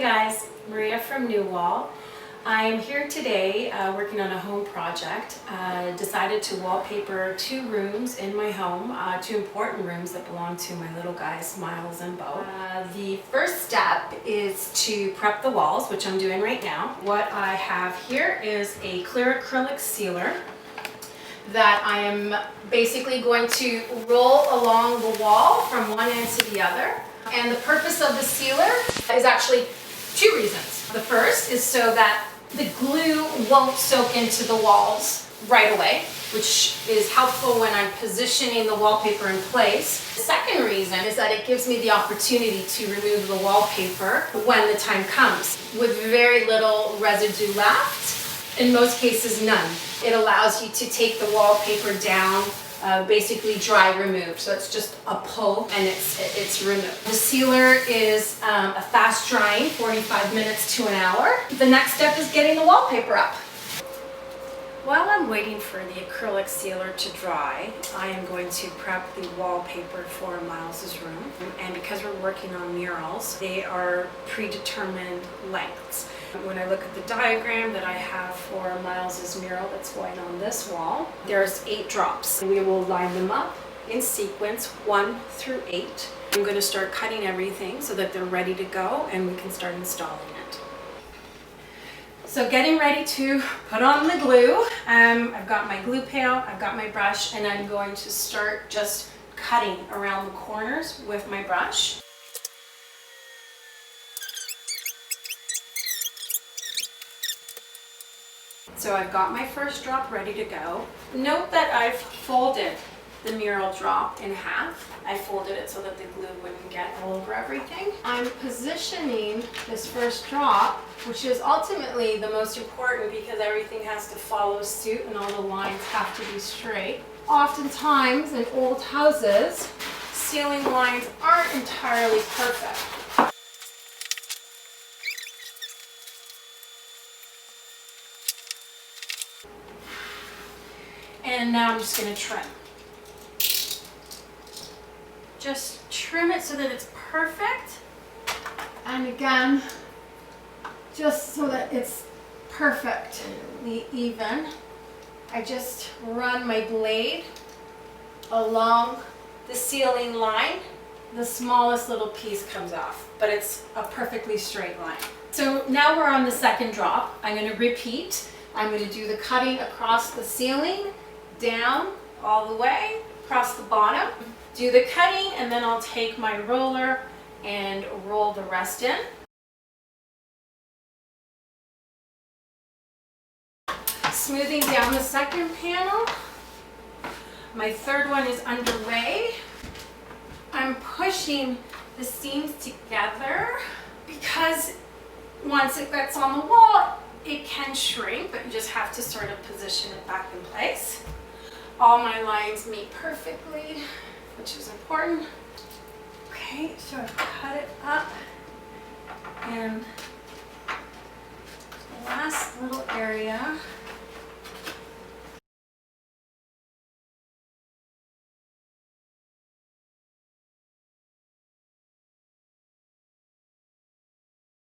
Hey guys, Maria from NewWall. I am here today working on a home project. Decided to wallpaper 2 rooms in my home, 2 important rooms that belong to my little guys, Miles and Bo. The first step is to prep the walls, which I'm doing right now. What I have here is a clear acrylic sealer that I am basically going to roll along the wall from one end to the other. And the purpose of the sealer is actually 2 reasons. The first is so that the glue won't soak into the walls right away, which is helpful when I'm positioning the wallpaper in place. The second reason is that it gives me the opportunity to remove the wallpaper when the time comes with very little residue left. In most cases, none. It allows you to take the wallpaper down, basically dry removed. So it's just a pull and it's removed. The sealer is a fast drying, 45 minutes to an hour. The next step is getting the wallpaper up. While I'm waiting for the acrylic sealer to dry, I am going to prep the wallpaper for Miles's room. And because we're working on murals, they are predetermined lengths. When I look at the diagram that I have for Miles's mural that's going on this wall, there's 8 drops. We will line them up in sequence 1 through 8. I'm going to start cutting everything so that they're ready to go and we can start installing it. So getting ready to put on the glue. I've got my glue pail, I've got my brush, and I'm going to start just cutting around the corners with my brush. So I've got my first drop ready to go. Note that I've folded the mural drop in half. I folded it so that the glue wouldn't get all over everything. I'm positioning this first drop, which is ultimately the most important because everything has to follow suit and all the lines have to be straight. Oftentimes in old houses, ceiling lines aren't entirely perfect. And now I'm just going to trim. Just trim it so that it's perfect. And again, just so that it's perfectly even, I just run my blade along the ceiling line. The smallest little piece comes off, but it's a perfectly straight line. So now we're on the second drop. I'm going to repeat. I'm going to do the cutting across the ceiling, down all the way, across the bottom. Do the cutting, and then I'll take my roller and roll the rest in. Smoothing down the second panel. My third one is underway. I'm pushing the seams together because once it gets on the wall, it can shrink, but you just have to sort of position it back in place. All my lines meet perfectly, which is important. Okay, so I've cut it up, and the last little area